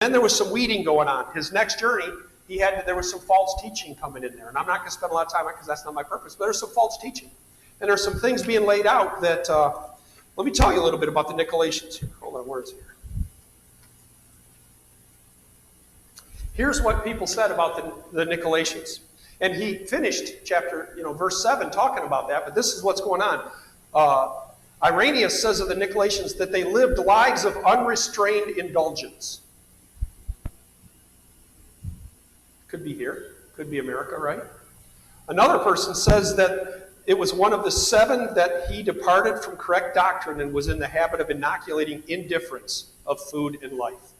then there was some weeding going on. His next journey, there was some false teaching coming in there. And I'm not going to spend a lot of time on it because that's not my purpose, but there's some false teaching. And there's some things being laid out that, let me tell you a little bit about the Nicolaitans here. Hold on, where's here? Here's what people said about the Nicolaitans. And he finished chapter, verse 7 talking about that, but this is what's going on. Irenaeus says of the Nicolaitans that they lived lives of unrestrained indulgence. Could be here, could be America, right? Another person says that it was one of the 7 that he departed from correct doctrine and was in the habit of inoculating indifference of food and life.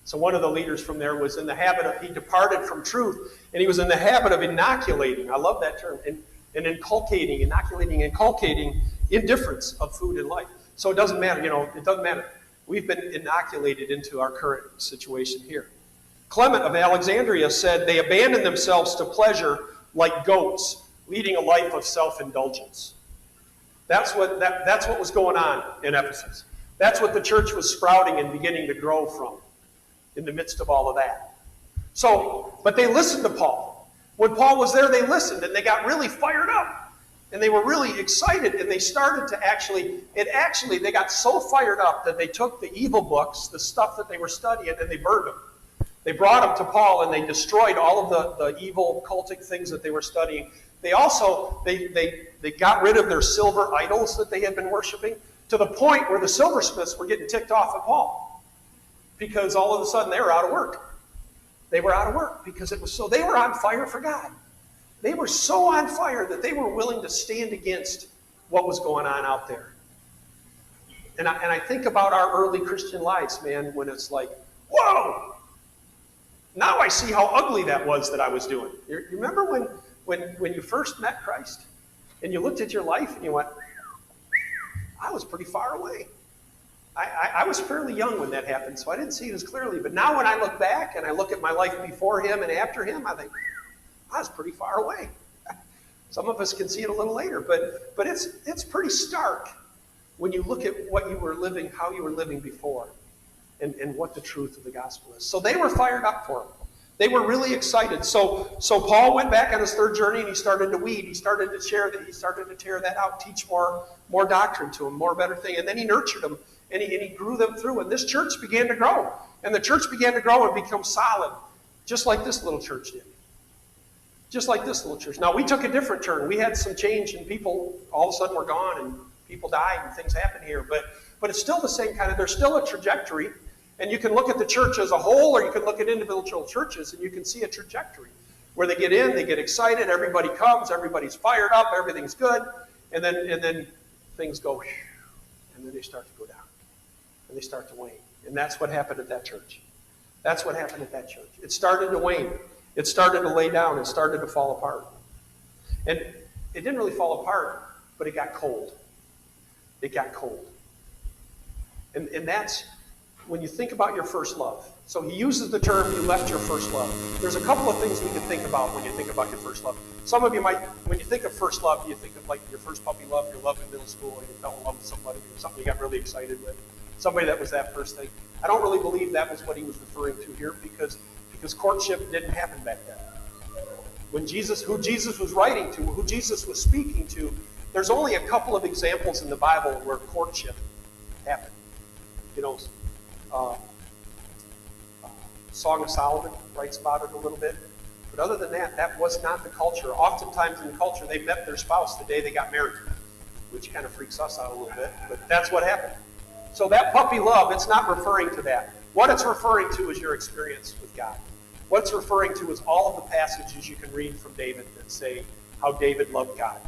So one of the leaders from there was in the habit of, he departed from truth, and he was in the habit of inoculating, I love that term, and inculcating indifference of food and life. So it doesn't matter, it doesn't matter. We've been inoculated into our current situation here. Clement of Alexandria said they abandoned themselves to pleasure like goats, leading a life of self-indulgence. That's what was going on in Ephesus. That's what the church was sprouting and beginning to grow from in the midst of all of that. So, but they listened to Paul. When Paul was there, they listened, and they got really fired up. And they were really excited, and they started to they got so fired up that they took the evil books, the stuff that they were studying, and they burned them. They brought them to Paul, and they destroyed all of the evil cultic things that they were studying. They also, they got rid of their silver idols that they had been worshiping, to the point where the silversmiths were getting ticked off at Paul. Because all of a sudden they were out of work. They were out of work because they were on fire for God. They were so on fire that they were willing to stand against what was going on out there. And I think about our early Christian lives, man, when it's like, whoa! Now I see how ugly that was that I was doing. You remember when you first met Christ and you looked at your life and you went, I was pretty far away. I was fairly young when that happened, so I didn't see it as clearly. But now when I look back and I look at my life before him and after him, I think, I was pretty far away. Some of us can see it a little later, but it's pretty stark when you look at what you were living, how you were living before, and what the truth of the gospel is. So they were fired up for him. They were really excited. So Paul went back on his third journey and he started to weed. He started to share that. He started to tear that out, teach more doctrine to them, more better thing. And then he nurtured them and he grew them through. And this church began to grow. And the church began to grow and become solid, just like this little church did. Just like this little church. Now, we took a different turn. We had some change and people all of a sudden were gone and people died and things happened here. But it's still the same kind of, there's still a trajectory. And you can look at the church as a whole, or you can look at individual churches, and you can see a trajectory where they get in, they get excited, everybody comes, everybody's fired up, everything's good, and then things go, and then they start to go down, and they start to wane. And that's what happened at that church. That's what happened at that church. It started to wane. It started to lay down. It started to fall apart. And it didn't really fall apart, but it got cold. It got cold. And that's when you think about your first love. So he uses the term, you left your first love. There's a couple of things we can think about when you think about your first love. Some of you might, when you think of first love, you think of like your first puppy love, your love in middle school, or you fell in love with somebody, or something you got really excited with. Somebody that was that first thing. I don't really believe that was what he was referring to here because courtship didn't happen back then. Who Jesus was writing to, who Jesus was speaking to, there's only a couple of examples in the Bible where courtship happened. Song of Solomon writes about it a little bit. But other than that, that was not the culture. Oftentimes in the culture, they met their spouse the day they got married, which kind of freaks us out a little bit, but that's what happened. So that puppy love, it's not referring to that. What it's referring to is your experience with God. What it's referring to is all of the passages you can read from David that say how David loved God.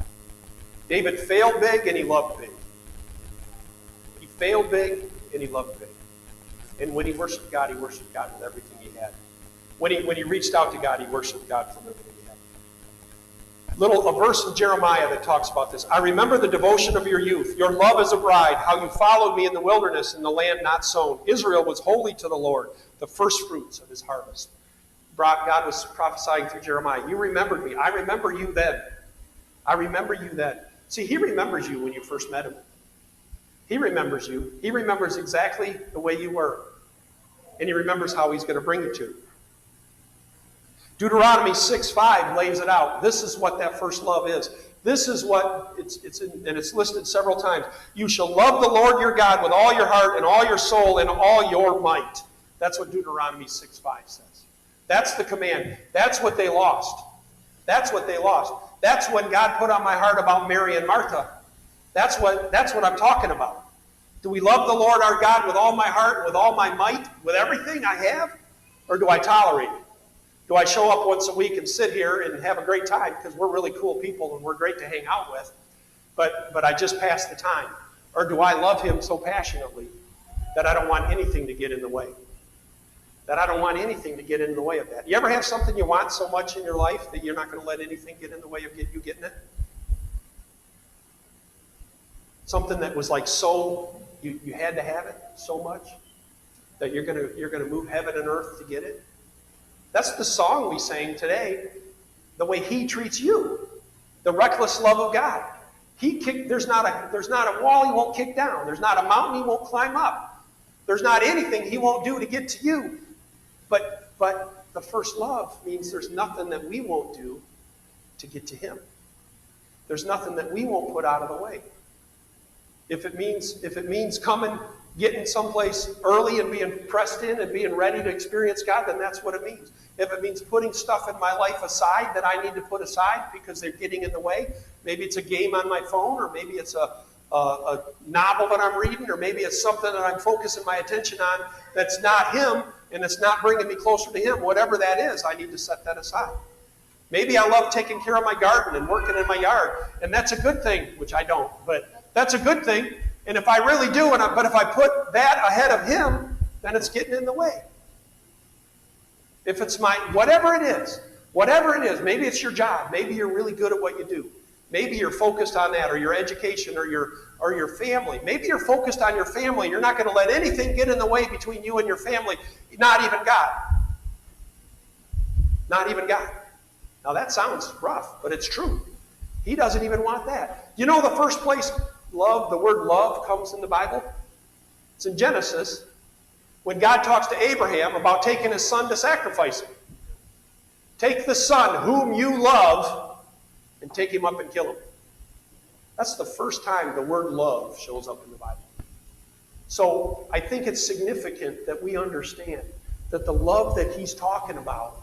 David failed big and he loved big. He failed big and he loved big. And when he worshiped God with everything he had. When he reached out to God, he worshiped God from everything he had. A verse in Jeremiah that talks about this. I remember the devotion of your youth, your love as a bride, how you followed me in the wilderness in the land not sown. Israel was holy to the Lord, the first fruits of his harvest. God was prophesying through Jeremiah. You remembered me. I remember you then. I remember you then. See, he remembers you when you first met him. He remembers you. He remembers exactly the way you were. and he remembers how he's going to bring you to. Deuteronomy 6:5 lays it out. This is what that first love is. This is what and it's listed several times. You shall love the Lord your God with all your heart and all your soul and all your might. That's what Deuteronomy 6:5 says. That's the command. That's what they lost. That's what they lost. That's what God put on my heart about Mary and Martha. That's what I'm talking about. Do we love the Lord our God with all my heart, with all my might, with everything I have? Or do I tolerate it? Do I show up once a week and sit here and have a great time because we're really cool people and we're great to hang out with, but I just pass the time? Or do I love him so passionately that I don't want anything to get in the way? That I don't want anything to get in the way of that. You ever have something you want so much in your life that you're not going to let anything get in the way of you getting it? Something that was like so, you had to have it so much that you're going to move heaven and earth to get it? That's the song we sang today, the way he treats you, the reckless love of God. There's not a wall he won't kick down. There's not a mountain he won't climb up. There's not anything he won't do to get to you. But the first love means there's nothing that we won't do to get to him. There's nothing that we won't put out of the way. If it means coming, getting someplace early and being pressed in and being ready to experience God, then that's what it means. If it means putting stuff in my life aside that I need to put aside because they're getting in the way, maybe it's a game on my phone, or maybe it's a novel that I'm reading, or maybe it's something that I'm focusing my attention on that's not him and it's not bringing me closer to him. Whatever that is, I need to set that aside. Maybe I love taking care of my garden and working in my yard, and that's a good thing, which I don't, but that's a good thing. And if I really do, but if I put that ahead of him, then it's getting in the way. If it's whatever it is, maybe it's your job, maybe you're really good at what you do. Maybe you're focused on that, or your education, or your family. Maybe you're focused on your family. You're not going to let anything get in the way between you and your family, not even God. Not even God. Now that sounds rough, but it's true. He doesn't even want that. You know the first place the word love comes in the Bible? It's in Genesis, when God talks to Abraham about taking his son to sacrifice him. Take the son whom you love and take him up and kill him. That's the first time the word love shows up in the Bible. So I think it's significant that we understand that the love that he's talking about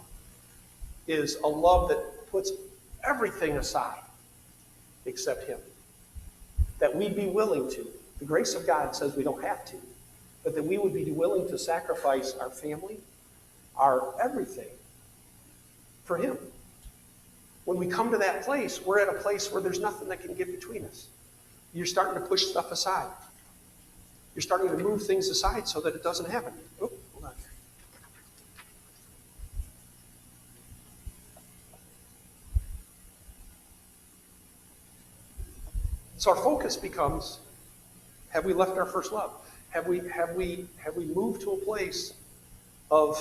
is a love that puts everything aside except him. That we'd be willing to. The grace of God says we don't have to, but that we would be willing to sacrifice our family, our everything, for him. When we come to that place, we're at a place where there's nothing that can get between us. You're starting to push stuff aside. You're starting to move things aside so that it doesn't happen. Oh, hold on. So our focus becomes, have we left our first love? Have we moved to a place of,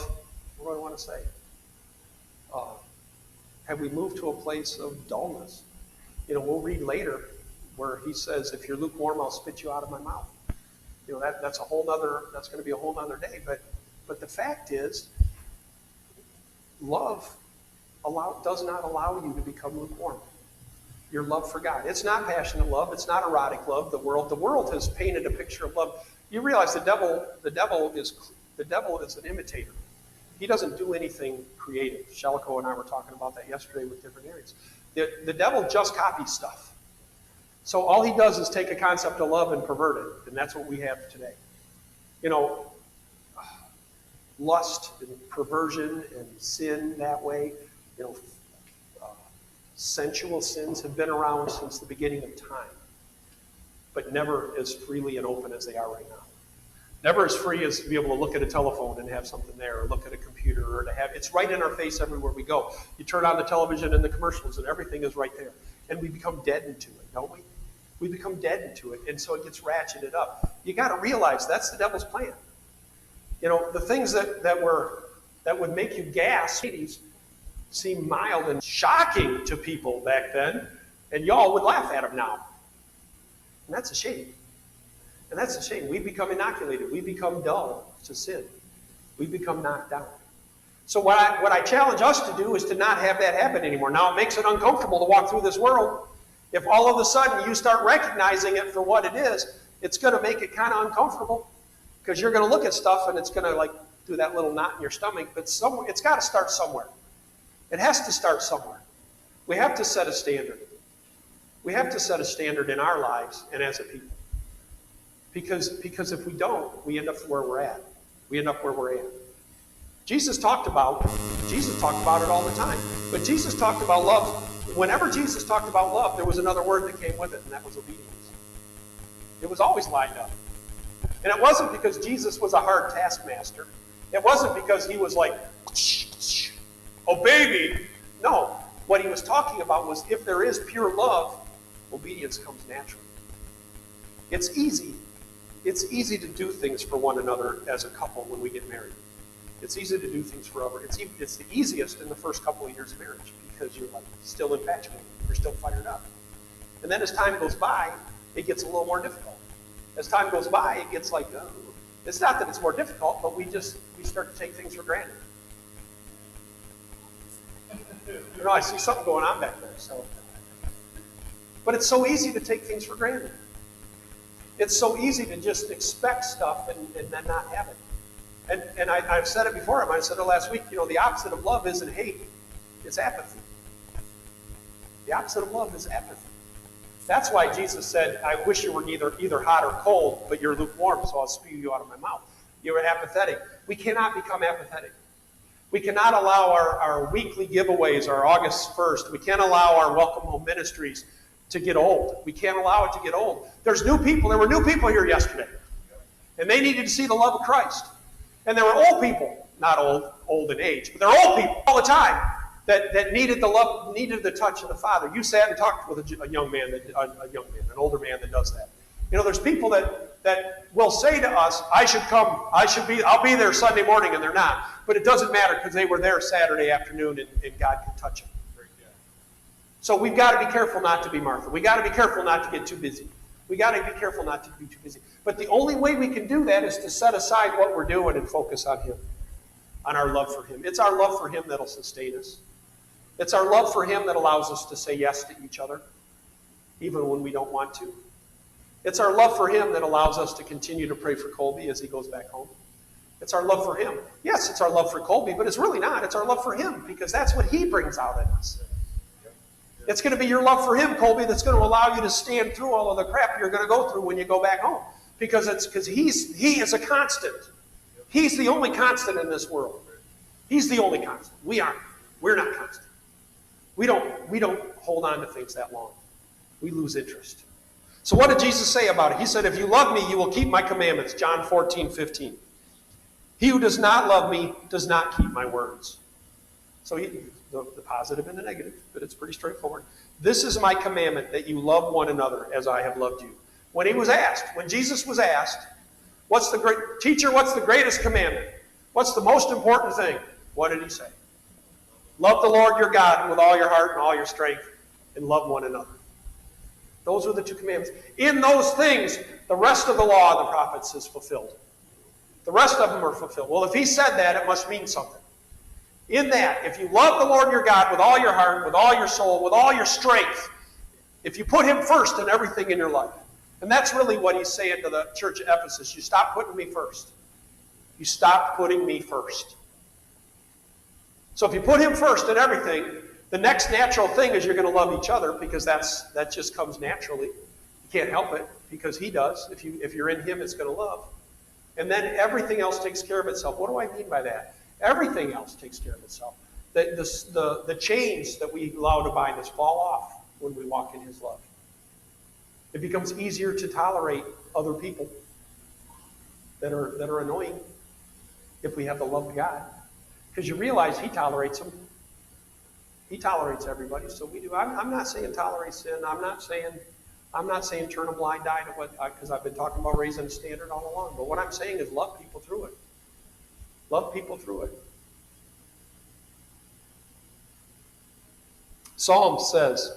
what do I want to say? Have we moved to a place of dullness? You know, we'll read later where he says, if you're lukewarm, I'll spit you out of my mouth. You know, that's going to be a whole nother day. But the fact is, love does not allow you to become lukewarm. Your love for God. It's not passionate love. It's not erotic love. The world has painted a picture of love. You realize the devil is an imitator. He doesn't do anything creative. Shellico and I were talking about that yesterday with different areas. The devil just copies stuff. So all he does is take a concept of love and pervert it, and that's what we have today. You know, lust and perversion and sin that way, you know, sensual sins have been around since the beginning of time, but never as freely and open as they are right now. Never as free as to be able to look at a telephone and have something there, or look at a computer, or to have, it's right in our face everywhere we go. You turn on the television and the commercials and everything is right there. And we become deadened to it, don't we? We become deadened to it, and so it gets ratcheted up. You got to realize that's the devil's plan. You know, the things that would make you gasp seem mild and shocking to people back then, and y'all would laugh at them now. And that's a shame. And that's a shame. We become inoculated. We become dull to sin. We become knocked down. So what I challenge us to do is to not have that happen anymore. Now, it makes it uncomfortable to walk through this world. If all of a sudden you start recognizing it for what it is, it's going to make it kind of uncomfortable, because you're going to look at stuff and it's going to like do that little knot in your stomach. But it's got to start somewhere. It has to start somewhere. We have to set a standard. We have to set a standard in our lives and as a people. Because if we don't, we end up where we're at. We end up where we're at. Jesus talked about it all the time. But Jesus talked about love. Whenever Jesus talked about love, there was another word that came with it, and that was obedience. It was always lined up. And it wasn't because Jesus was a hard taskmaster. It wasn't because he was like, obey me. No. What he was talking about was, if there is pure love, obedience comes naturally. It's easy. It's easy to do things for one another as a couple when we get married. It's easy to do things forever. It's the easiest in the first couple of years of marriage, because you're like still infatuated. You're still fired up. And then as time goes by, it gets a little more difficult. As time goes by, it gets like, oh. It's not that it's more difficult, but we start to take things for granted. You know, I see something going on back there. So, but it's so easy to take things for granted. It's so easy to just expect stuff and then not have it. And I've said it before. I might have said it last week. You know, the opposite of love isn't hate. It's apathy. The opposite of love is apathy. That's why Jesus said, I wish you were either hot or cold, but you're lukewarm, so I'll spew you out of my mouth. You were apathetic. We cannot become apathetic. We cannot allow our weekly giveaways, our August 1st. We can't allow our Welcome Home Ministries to get old. We can't allow it to get old. There's new people. There were new people here yesterday. And they needed to see the love of Christ. And there were old people, not old in age, but there are old people all the time that needed the love, needed the touch of the Father. You sat and talked with a young man, an older man that does that. You know, there's people that will say to us, I should come, I'll be there Sunday morning, and they're not. But it doesn't matter, because they were there Saturday afternoon and God can touch them. So we've got to be careful not to be Martha. We've got to be careful not to get too busy. We've got to be careful not to be too busy. But the only way we can do that is to set aside what we're doing and focus on Him, on our love for Him. It's our love for Him that'll sustain us. It's our love for Him that allows us to say yes to each other, even when we don't want to. It's our love for Him that allows us to continue to pray for Colby as he goes back home. It's our love for him. Yes, it's our love for Colby, but it's really not. It's our love for him, because that's what he brings out in us. It's going to be your love for him, Colby, that's going to allow you to stand through all of the crap you're going to go through when you go back home. Because he is a constant. He's the only constant in this world. He's the only constant. We aren't. We're not constant. We don't hold on to things that long. We lose interest. So what did Jesus say about it? He said, if you love me, you will keep my commandments. John 14:15. He who does not love me does not keep my words. So the positive and the negative, but it's pretty straightforward. This is my commandment, that you love one another as I have loved you. When Jesus was asked, what's the greatest commandment? What's the most important thing? What did he say? Love the Lord your God with all your heart and all your strength, and love one another. Those are the two commandments. In those things, the rest of the law and the prophets is fulfilled. The rest of them are fulfilled. Well, if he said that, it must mean something. In that, if you love the Lord your God with all your heart, with all your soul, with all your strength, if you put him first in everything in your life, and that's really what he's saying to the church of Ephesus, you stop putting me first. You stop putting me first. So if you put him first in everything, the next natural thing is you're going to love each other, because that just comes naturally. You can't help it, because he does. If you're in him, it's going to love. And then everything else takes care of itself. What do I mean by that? Everything else takes care of itself. The chains that we allow to bind us fall off when we walk in his love. It becomes easier to tolerate other people that are annoying if we have the love of God. Because you realize he tolerates them. He tolerates everybody, so we do. I'm not saying tolerate sin. I'm not saying turn a blind eye to what, because I've been talking about raising a standard all along. But what I'm saying is love people through it. Love people through it. Psalm says,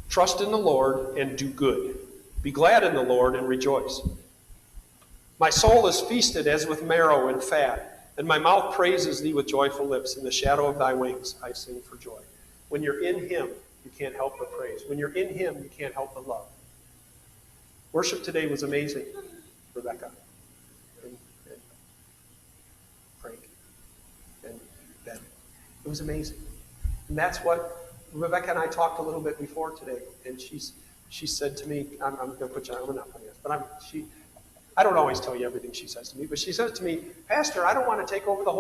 trust in the Lord and do good. Be glad in the Lord and rejoice. My soul is feasted as with marrow and fat, And my mouth praises thee with joyful lips. In the shadow of thy wings I sing for joy. When you're in him, you can't help but praise. When you're in him, you can't help but love. Worship today was amazing, Rebecca and Frank and Ben. It was amazing. And that's what Rebecca and I talked a little bit before today. And she said to me, I'm going to put you on, I'm not putting this, but I don't always tell you everything she says to me, but she says to me, Pastor, I don't want to take over the whole